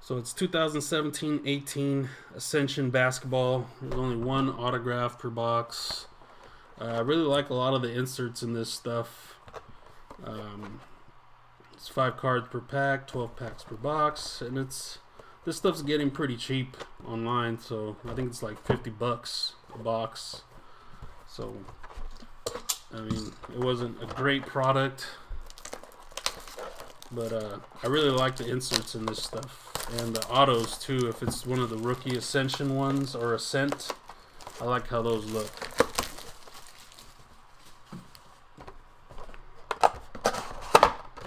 So it's 2017-18 Ascension basketball. There's only one autograph per box. I really like a lot of the inserts in this stuff. It's 5 cards per pack, 12 packs per box, and this stuff's getting pretty cheap online. So I think it's like $50 a box. So I mean, it wasn't a great product, but I really like the inserts in this stuff. And the autos too, if it's one of the rookie Ascension ones or Ascent, I like how those look.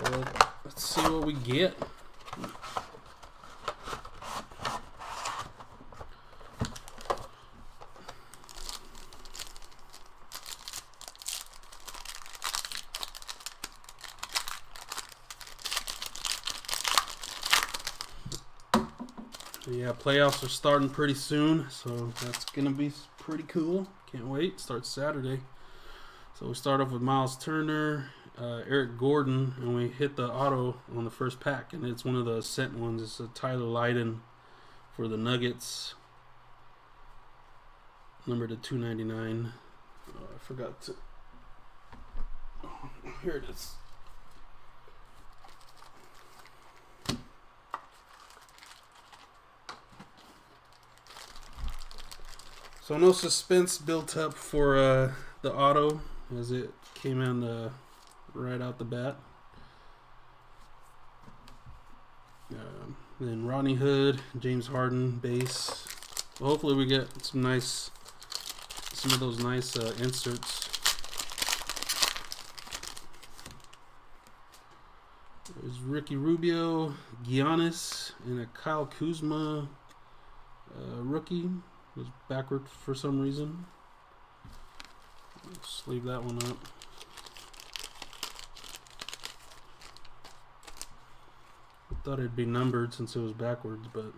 Well, let's see what we get. Yeah, playoffs are starting pretty soon, so that's going to be pretty cool. Can't wait. Starts Saturday. So we start off with Miles Turner, Eric Gordon, and we hit the auto on the first pack, and it's one of the Ascent ones. It's a Tyler Lydon for the Nuggets, number to 299. I forgot to... Oh, here it is. So no suspense built up for the auto, as it came in right out the bat. Then Rodney Hood, James Harden base. Well, hopefully we get some of those nice inserts. There's Ricky Rubio, Giannis, and a Kyle Kuzma rookie. It was backward for some reason. Let's leave that one up. I thought it'd be numbered since it was backwards, but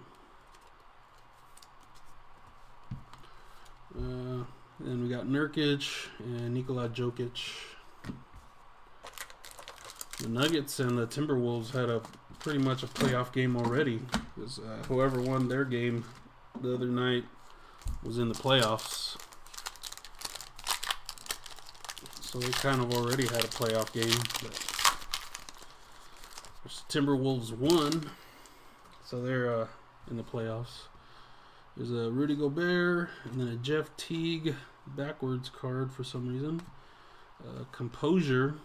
then we got Nurkic and Nikola Jokic. The Nuggets and the Timberwolves had pretty much a playoff game already, because whoever won their game the other night was in the playoffs. So they kind of already had a playoff game. But Timberwolves won, so they're in the playoffs. There's a Rudy Gobert, and then a Jeff Teague backwards card for some reason. Composure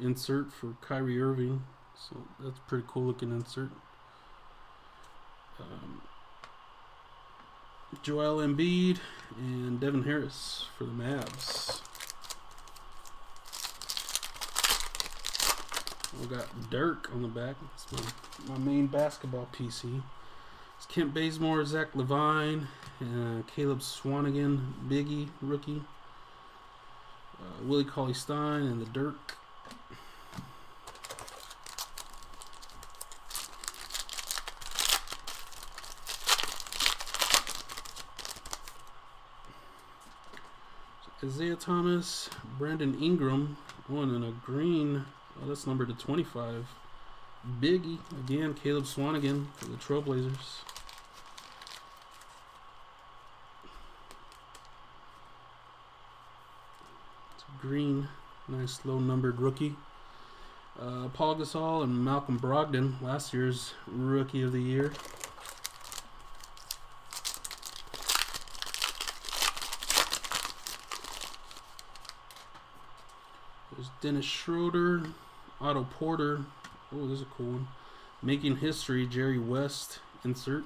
insert for Kyrie Irving, so that's a pretty cool looking insert. Joel Embiid and Devin Harris for the Mavs. We got Dirk on the back. That's my main basketball PC. It's Kent Bazemore, Zach Levine, and Caleb Swanigan, Biggie, rookie. Willie Cauley-Stein and the Dirk. Isaiah Thomas, Brandon Ingram, and then a green. Oh, that's numbered to 25. Biggie again, Caleb Swanigan for the Trailblazers. It's a green, nice low numbered rookie. Paul Gasol and Malcolm Brogdon, last year's Rookie of the Year. There's Dennis Schroeder, Otto Porter. Oh, there's a cool one. Making History, Jerry West insert.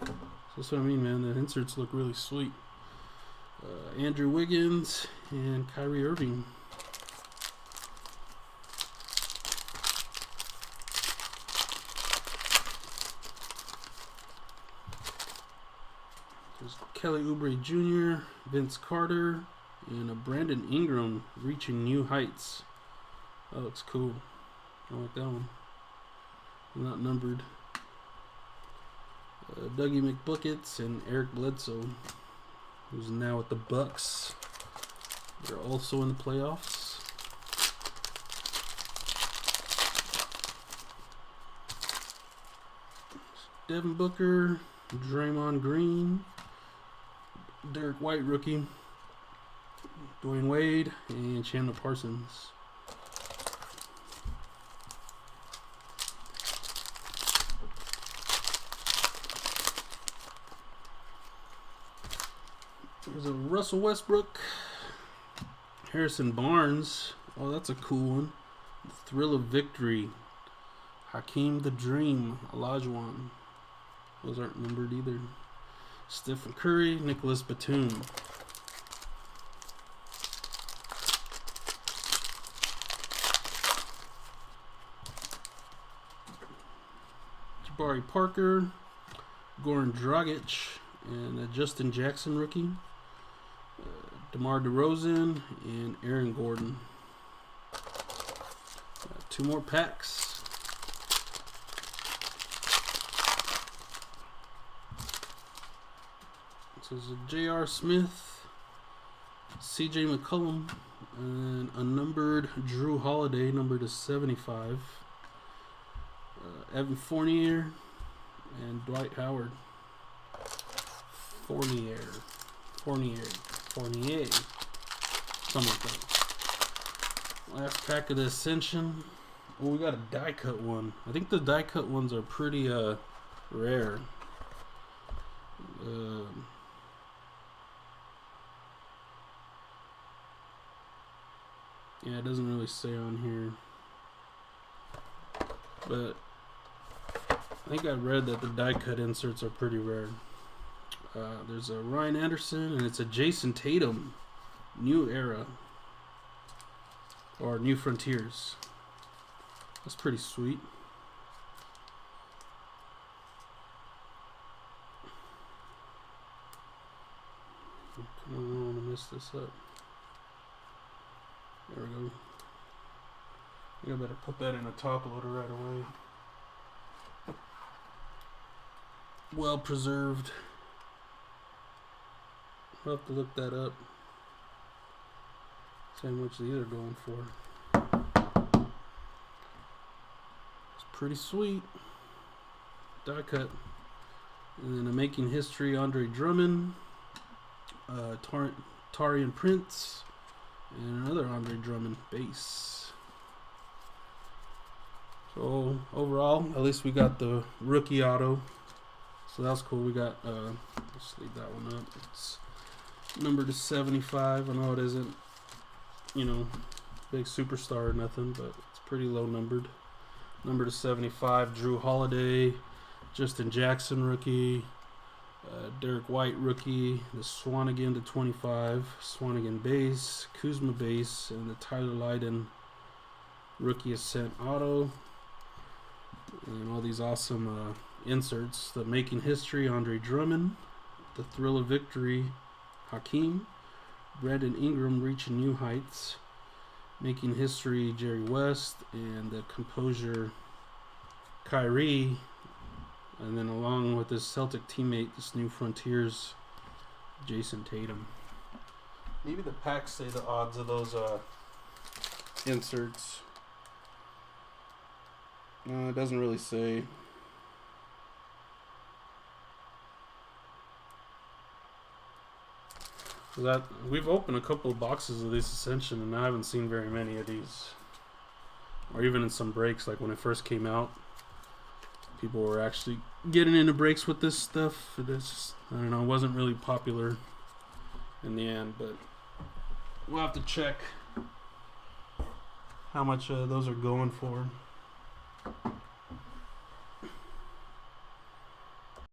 So that's what I mean, man. The inserts look really sweet. Andrew Wiggins and Kyrie Irving. There's Kelly Oubre Jr., Vince Carter, and a Brandon Ingram reaching new heights. That looks cool. I like that one. Not numbered. Dougie McBuckets and Eric Bledsoe, who's now at the Bucks. They're also in the playoffs. Devin Booker, Draymond Green, Derek White rookie, Dwayne Wade, and Chandler Parsons. There's a Russell Westbrook, Harrison Barnes. Oh, that's a cool one. Thrill of Victory, Hakeem the Dream, Olajuwon. Those aren't numbered either. Stephen Curry, Nicholas Batum. Jabari Parker, Goran Dragic, and a Justin Jackson rookie. DeMar DeRozan and Aaron Gordon. Two more packs. This is a J.R. Smith, C.J. McCollum, and a numbered Drew Holiday, numbered to 75. Evan Fournier and Dwight Howard. Fournier, something like that. Last pack of the Ascension. Oh, we got a die cut one. I think the die cut ones are pretty rare. Yeah, it doesn't really say on here, but I think I read that the die cut inserts are pretty rare. There's a Ryan Anderson, and it's a Jason Tatum, New Era, or New Frontiers. That's pretty sweet. I don't want to mess this up. There we go. I think I better put that in a top loader right away. Well preserved. I'll have to look that up. See how much these are going for. It's pretty sweet. Die cut. And then a Making History Andre Drummond, Tarian Prince, and another Andre Drummond base. So overall, at least we got the rookie auto. So that's cool. We got, let's leave that one up. It's numbered to 75. I know it isn't, you know, big superstar or nothing, but it's pretty low numbered. Numbered to 75. Drew Holiday, Justin Jackson rookie, Derek White rookie, the Swanigan to 25, Swanigan base, Kuzma base, and the Tyler Lydon rookie Ascent auto. And all these awesome inserts. The Making History Andre Drummond, the Thrill of Victory Hakeem, Brandon Ingram reaching new heights, Making History Jerry West, and the Composure Kyrie. And then along with his Celtic teammate, this New Frontiers Jason Tatum. Maybe the packs say the odds of those inserts. No, it doesn't really say. That we've opened a couple of boxes of this Ascension, and I haven't seen very many of these. Or even in some breaks, like when it first came out, people were actually getting into breaks with this stuff. This, I don't know, wasn't really popular in the end, but we'll have to check how much those are going for.